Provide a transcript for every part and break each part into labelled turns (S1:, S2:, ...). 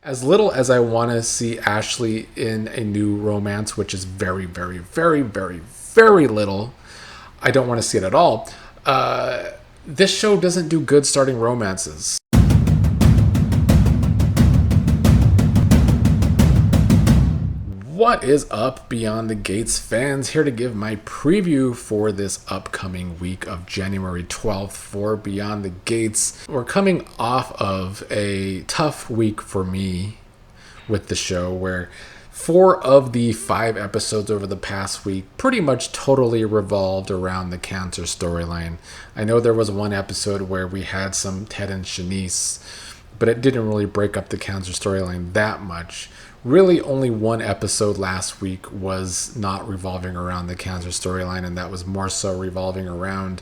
S1: As little as I want to see Ashley in a new romance, which is very, very, very, very, very little, I don't want to see it at all. This show doesn't do good starting romances. What is up, Beyond the Gates fans? Here to give my preview for this upcoming week of January 12th for Beyond the Gates. We're coming off of a tough week for me with the show where 4 of the 5 episodes over the past week pretty much totally revolved around the cancer storyline. I know there was one episode where we had some Ted and Shanice, but it didn't really break up the cancer storyline that much. Really, only one episode last week was not revolving around the cancer storyline, and that was more so revolving around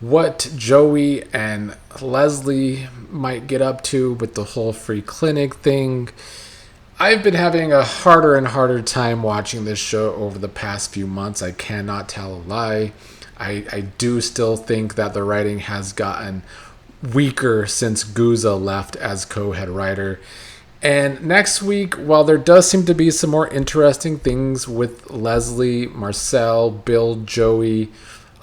S1: what Joey and Leslie might get up to with the whole free clinic thing. I've been having a harder and harder time watching this show over the past few months. I cannot tell a lie. I do still think that the writing has gotten weaker since Guza left as co-head writer. And next week, while there does seem to be some more interesting things with Leslie, Marcel, Bill, Joey,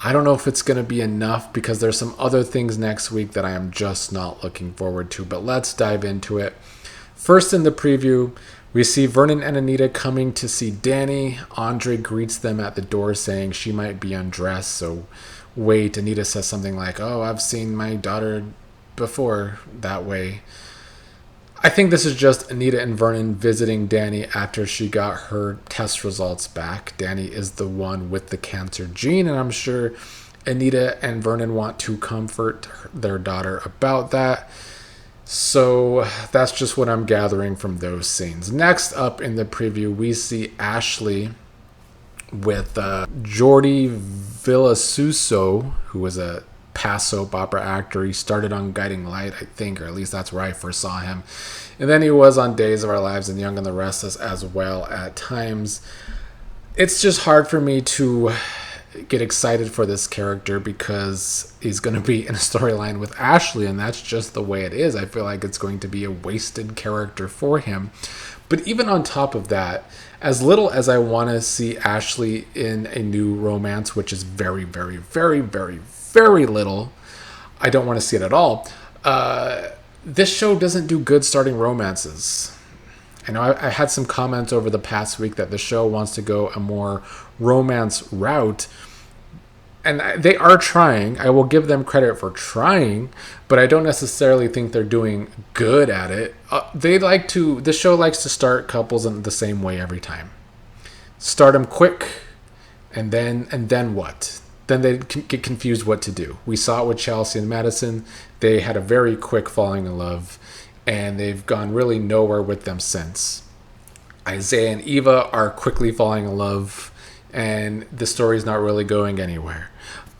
S1: I don't know if it's going to be enough because there's some other things next week that I am just not looking forward to. But let's dive into it. First in the preview, we see Vernon and Anita coming to see Danny. Andre greets them at the door saying she might be undressed, so wait. Anita says something like, "Oh, I've seen my daughter before that way." I think this is just Anita and Vernon visiting Danny after she got her test results back. Danny is the one with the cancer gene, and I'm sure Anita and Vernon want to comfort their daughter about that. So that's just what I'm gathering from those scenes. Next up in the preview, we see Ashley with Jordi Vilasuso, who was a past soap opera actor. He started on Guiding Light, I think, or at least that's where I first saw him. And then he was on Days of Our Lives and Young and the Restless as well at times. It's just hard for me to get excited for this character because he's going to be in a storyline with Ashley, and that's just the way it is. I feel like it's going to be a wasted character for him. But even on top of that, as little as I want to see Ashley in a new romance, which is very, very, very, very, very little, I don't want to see it at all. This show doesn't do good starting romances. I know I had some comments over the past week that the show wants to go a more romance route, and they are trying. I will give them credit for trying, but I don't necessarily think they're doing good at it. The show likes to start couples in the same way every time. Start them quick, and then what? Then they get confused what to do. We saw it with Chelsea and Madison. They had a very quick falling in love, and they've gone really nowhere with them since. Isaiah and Eva are quickly falling in love, and the story's not really going anywhere.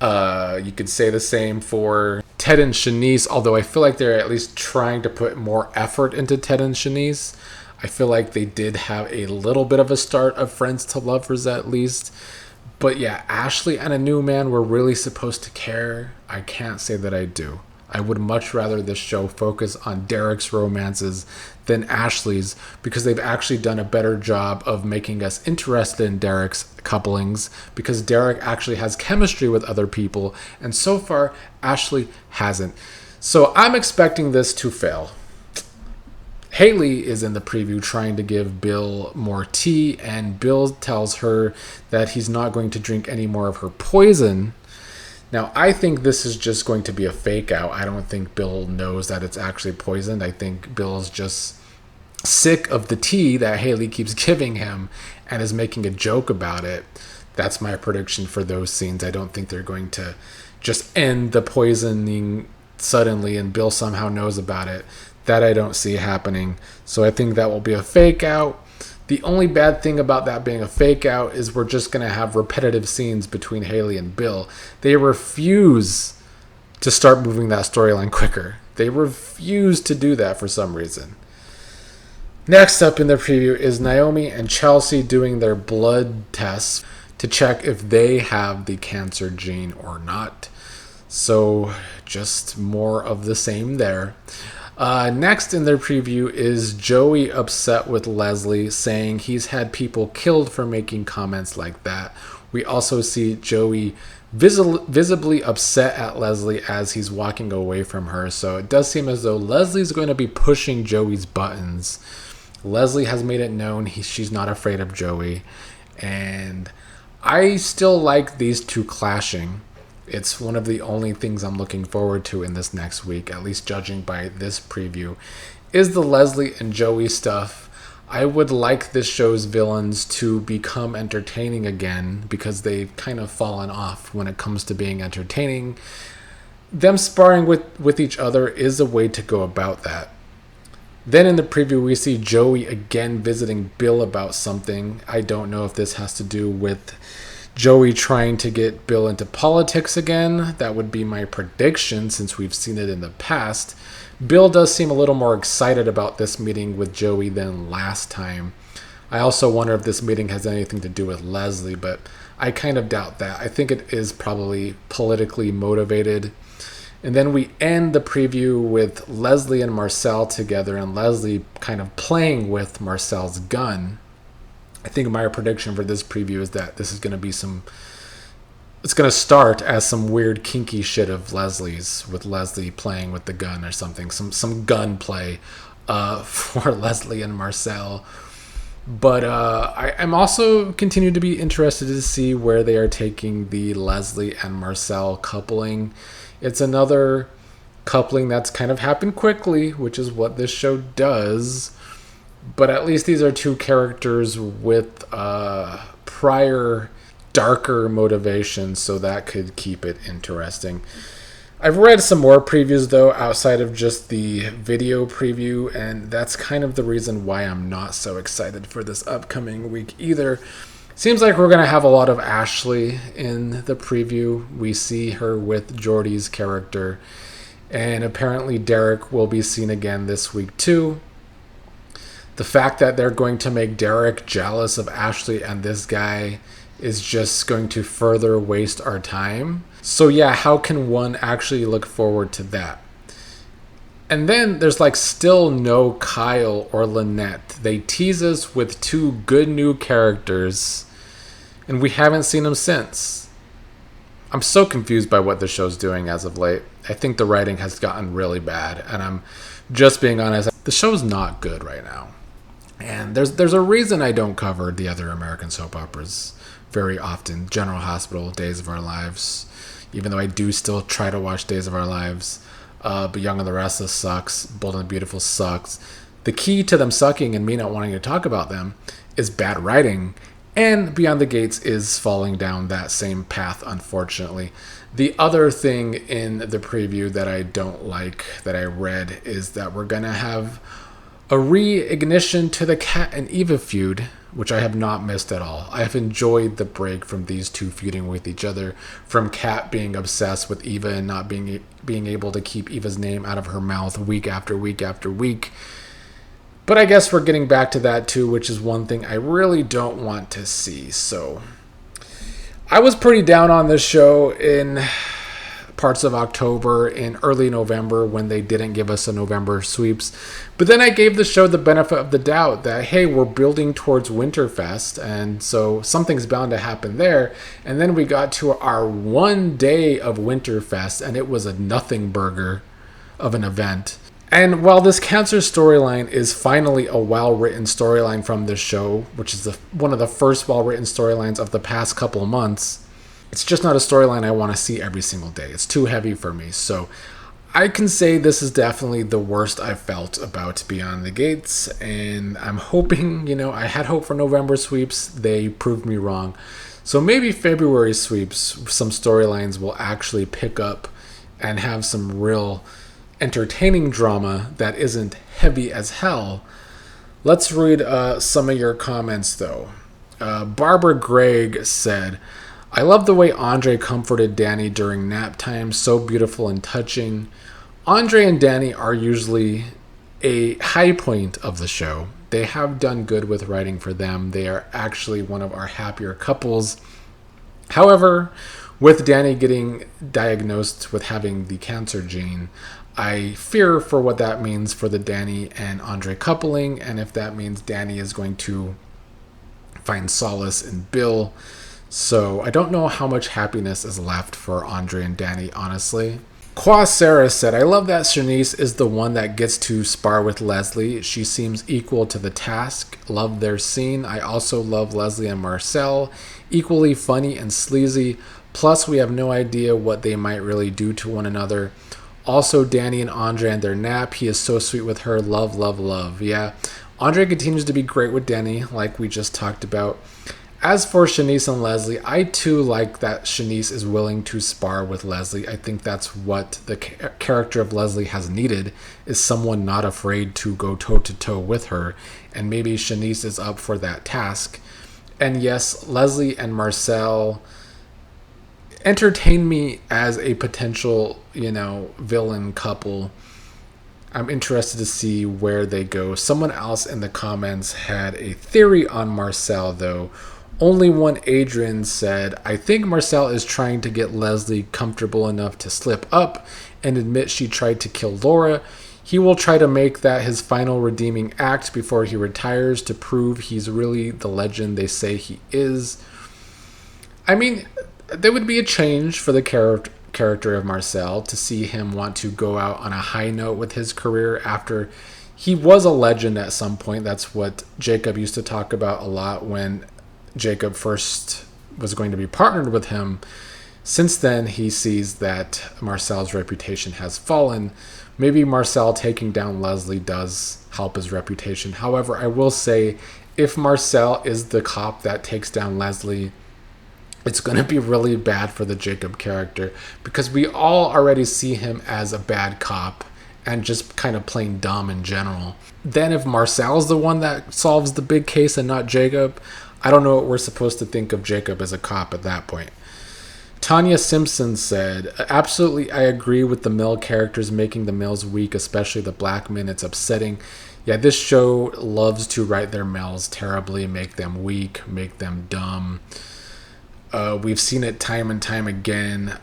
S1: You could say the same for Ted and Shanice, although I feel like they're at least trying to put more effort into Ted and Shanice. I feel like they did have a little bit of a start of friends to lovers at least. But yeah, Ashley and a new man were really supposed to care. I can't say that I do. I would much rather this show focus on Derek's romances than Ashley's because they've actually done a better job of making us interested in Derek's couplings because Derek actually has chemistry with other people, and so far, Ashley hasn't. So I'm expecting this to fail. Hayley is in the preview trying to give Bill more tea, and Bill tells her that he's not going to drink any more of her poison. Now, I think this is just going to be a fake out. I don't think Bill knows that it's actually poisoned. I think Bill's just sick of the tea that Hayley keeps giving him and is making a joke about it. That's my prediction for those scenes. I don't think they're going to just end the poisoning suddenly and Bill somehow knows about it. That I don't see happening. So I think that will be a fake out. The only bad thing about that being a fake out is we're just going to have repetitive scenes between Hayley and Bill. They refuse to start moving that storyline quicker. They refuse to do that for some reason. Next up in the preview is Naomi and Chelsea doing their blood tests to check if they have the cancer gene or not. So just more of the same there. Next in their preview is Joey upset with Leslie, saying he's had people killed for making comments like that. We also see Joey visibly upset at Leslie as he's walking away from her. So it does seem as though Leslie's going to be pushing Joey's buttons. Leslie has made it known she's not afraid of Joey. And I still like these two clashing. It's one of the only things I'm looking forward to in this next week, at least judging by this preview, is the Leslie and Joey stuff. I would like this show's villains to become entertaining again because they've kind of fallen off when it comes to being entertaining. Them sparring with each other is a way to go about that. Then in the preview, we see Joey again visiting Bill about something. I don't know if this has to do with Joey trying to get Bill into politics again. That would be my prediction since we've seen it in the past. Bill does seem a little more excited about this meeting with Joey than last time. I also wonder if this meeting has anything to do with Leslie, but I kind of doubt that. I think it is probably politically motivated. And then we end the preview with Leslie and Marcel together, and Leslie kind of playing with Marcel's gun. I think my prediction for this preview is that this is going to be it's going to start as some weird kinky shit of Leslie's, with Leslie playing with the gun or something, some gun play for Leslie and Marcel. But I'm also continue to be interested to see where they are taking the Leslie and Marcel coupling. It's another coupling that's kind of happened quickly, which is what this show does. But at least these are two characters with prior darker motivations, so that could keep it interesting. I've read some more previews, though, outside of just the video preview, and that's kind of the reason why I'm not so excited for this upcoming week either. Seems like we're going to have a lot of Ashley in the preview. We see her with Jordi's character, and apparently Derek will be seen again this week, too. The fact that they're going to make Derek jealous of Ashley and this guy is just going to further waste our time. So yeah, how can one actually look forward to that? And then there's still no Kyle or Lynette. They tease us with two good new characters, and we haven't seen them since. I'm so confused by what the show's doing as of late. I think the writing has gotten really bad, and I'm just being honest. The show's not good right now. And there's a reason I don't cover the other American soap operas very often. General Hospital, Days of Our Lives, even though I do still try to watch Days of Our Lives. But Young and the Restless sucks. Bold and the Beautiful sucks. The key to them sucking and me not wanting to talk about them is bad writing. And Beyond the Gates is falling down that same path, unfortunately. The other thing in the preview that I don't like, that I read, is that we're going to have a reignition to the Kat and Eva feud, which I have not missed at all. I have enjoyed the break from these two feuding with each other, from Kat being obsessed with Eva and not being able to keep Eva's name out of her mouth week after week after week. But I guess we're getting back to that too, which is one thing I really don't want to see. So I was pretty down on this show in parts of October, in early November, when they didn't give us a November sweeps. But then I gave the show the benefit of the doubt that, hey, we're building towards Winterfest, and so something's bound to happen there. And then we got to our one day of Winterfest, and it was a nothing burger of an event. And while this cancer storyline is finally a well-written storyline from this show, which is one of the first well-written storylines of the past couple of months, it's just not a storyline I want to see every single day. It's too heavy for me. So I can say this is definitely the worst I've felt about Beyond the Gates. And I'm hoping, I had hope for November sweeps. They proved me wrong. So maybe February sweeps, some storylines will actually pick up and have some real entertaining drama that isn't heavy as hell. Let's read some of your comments, though. Barbara Gregg said, I love the way Andre comforted Danny during nap time. So beautiful and touching. Andre and Danny are usually a high point of the show. They have done good with writing for them. They are actually one of our happier couples. However, with Danny getting diagnosed with having the cancer gene, I fear for what that means for the Danny and Andre coupling, and if that means Danny is going to find solace in Bill. So I don't know how much happiness is left for Andre and Danny, honestly. Qua Sarah said, I love that Shanice is the one that gets to spar with Leslie. She seems equal to the task. Love their scene. I also love Leslie and Marcel. Equally funny and sleazy. Plus, we have no idea what they might really do to one another. Also, Danny and Andre and their nap. He is so sweet with her. Love, love, love. Yeah, Andre continues to be great with Danny, like we just talked about. As for Shanice and Leslie, I too like that Shanice is willing to spar with Leslie. I think that's what the character of Leslie has needed, is someone not afraid to go toe-to-toe with her. And maybe Shanice is up for that task. And yes, Leslie and Marcel entertain me as a potential, villain couple. I'm interested to see where they go. Someone else in the comments had a theory on Marcel, though. Only one Adrian said, I think Marcel is trying to get Leslie comfortable enough to slip up and admit she tried to kill Laura. He will try to make that his final redeeming act before he retires to prove he's really the legend they say he is. I mean, there would be a change for the character of Marcel to see him want to go out on a high note with his career after he was a legend at some point. That's what Jacob used to talk about a lot when Jacob first was going to be partnered with him. Since then, he sees that Marcel's reputation has fallen. Maybe Marcel taking down Leslie does help his reputation. However, I will say, if Marcel is the cop that takes down Leslie, it's going to be really bad for the Jacob character, because we all already see him as a bad cop and just kind of plain dumb in general. Then if Marcel's the one that solves the big case and not Jacob, I don't know what we're supposed to think of Jacob as a cop at that point. Tanya Simpson said, absolutely, I agree with the male characters making the males weak, especially the black men. It's upsetting. Yeah, this show loves to write their males terribly, make them weak, make them dumb. We've seen it time and time again.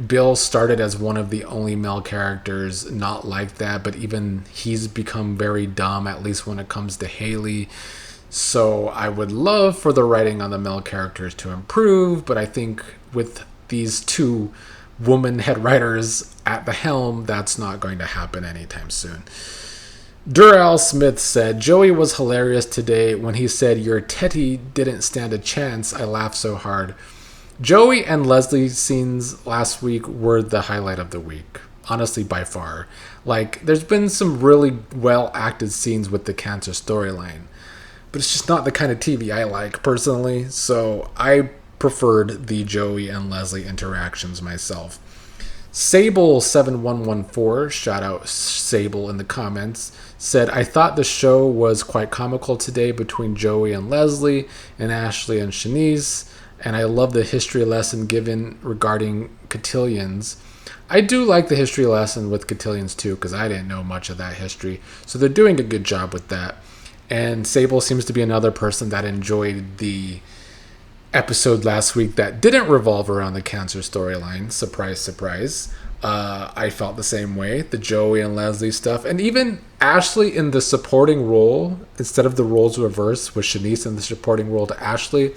S1: Bill started as one of the only male characters not like that, but even he's become very dumb, at least when it comes to Hayley. So I would love for the writing on the male characters to improve, but I think with these two woman head writers at the helm, that's not going to happen anytime soon. Durrell Smith said, Joey was hilarious today when he said your Teddy didn't stand a chance. I laughed so hard. Joey and Leslie's scenes last week were the highlight of the week. Honestly, by far. Like, there's been some really well acted scenes with the cancer storyline, but it's just not the kind of TV I like personally, so I preferred the Joey and Leslie interactions myself. Sable7114, shout out Sable in the comments, said, I thought the show was quite comical today between Joey and Leslie and Ashley and Shanice, and I love the history lesson given regarding cotillions. I do like the history lesson with cotillions too, because I didn't know much of that history, so they're doing a good job with that. And Sable seems to be another person that enjoyed the episode last week that didn't revolve around the cancer storyline. Surprise, surprise. I felt the same way. The Joey and Leslie stuff. And even Ashley in the supporting role, instead of the roles reversed with Shanice in the supporting role to Ashley.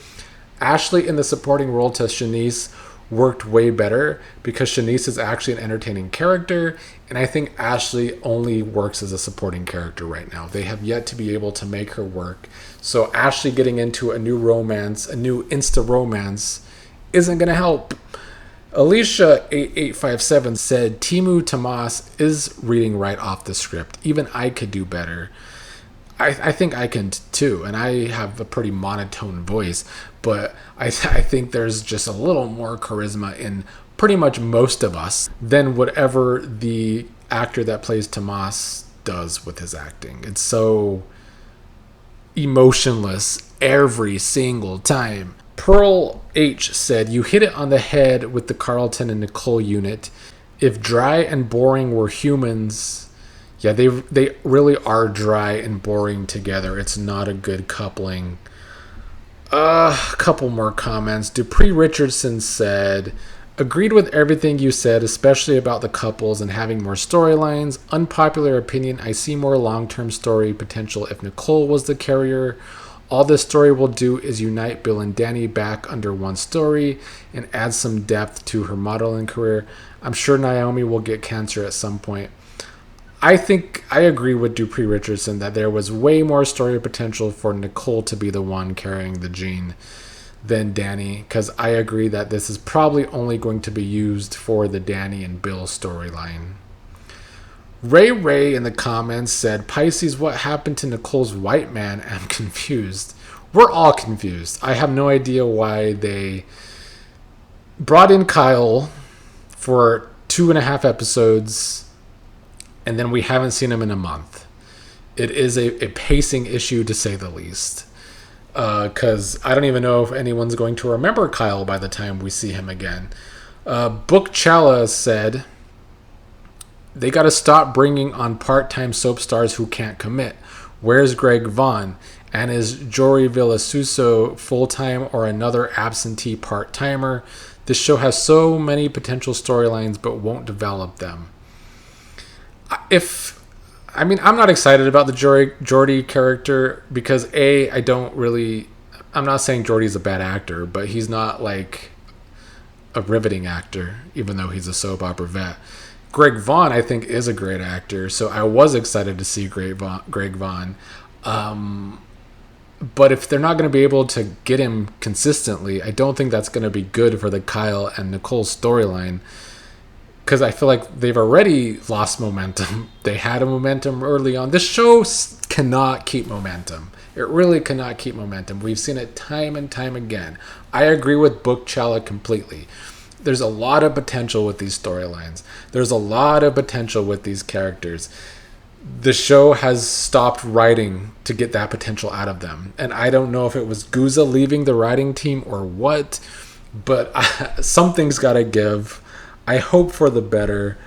S1: Ashley in the supporting role to Shanice worked way better because Shanice is actually an entertaining character, and I think Ashley only works as a supporting character right now. They have yet to be able to make her work. So Ashley getting into a new romance, a new Insta romance, isn't going to help. Alicia8857 said, Timu Tomas is reading right off the script. Even I could do better. I think I can too, and I have a pretty monotone voice, but I think there's just a little more charisma in pretty much most of us than whatever the actor that plays Tomas does with his acting. It's so emotionless every single time. Pearl H said, you hit it on the head with the Carlton and Nicole unit. If dry and boring were humans... Yeah, they really are dry and boring together. It's not a good coupling. A couple more comments. Dupree Richardson said, Agreed with everything you said, especially about the couples and having more storylines. Unpopular opinion, I see more long-term story potential if Nicole was the carrier. All this story will do is unite Bill and Danny back under one story and add some depth to her modeling career. I'm sure Naomi will get cancer at some point. I think I agree with Dupree Richardson that there was way more story potential for Nicole to be the one carrying the gene than Danny, because I agree that this is probably only going to be used for the Danny and Bill storyline. Ray in the comments said, Pisces, what happened to Nicole's white man? I'm confused. We're all confused. I have no idea why they brought in Kyle for 2.5 episodes and then we haven't seen him in a month. It is a pacing issue, to say the least. Because I don't even know if anyone's going to remember Kyle by the time we see him again. Book Chala said, they got to stop bringing on part-time soap stars who can't commit. Where's Greg Vaughn? And is Jordi Vilasuso full-time or another absentee part-timer? This show has so many potential storylines but won't develop them. I'm not excited about the Jordi character because I'm not saying Jordi's a bad actor, but he's not like a riveting actor, even though he's a soap opera vet. Greg Vaughn, I think, is a great actor, so I was excited to see Greg Vaughn. But if they're not going to be able to get him consistently, I don't think that's going to be good for the Kyle and Nicole storyline. Because I feel like they've already lost momentum. They had a momentum early on. This show cannot keep momentum. It really cannot keep momentum. We've seen it time and time again. I agree with Book Chala completely. There's a lot of potential with these storylines. There's a lot of potential with these characters. The show has stopped writing to get that potential out of them. And I don't know if it was Guza leaving the writing team or what, but something's got to give. I hope for the better.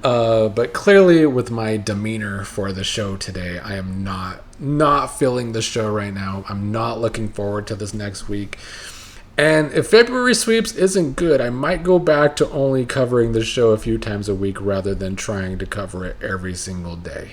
S1: But clearly with my demeanor for the show today, I am not feeling the show right now. I'm not looking forward to this next week. And if February Sweeps isn't good, I might go back to only covering the show a few times a week rather than trying to cover it every single day.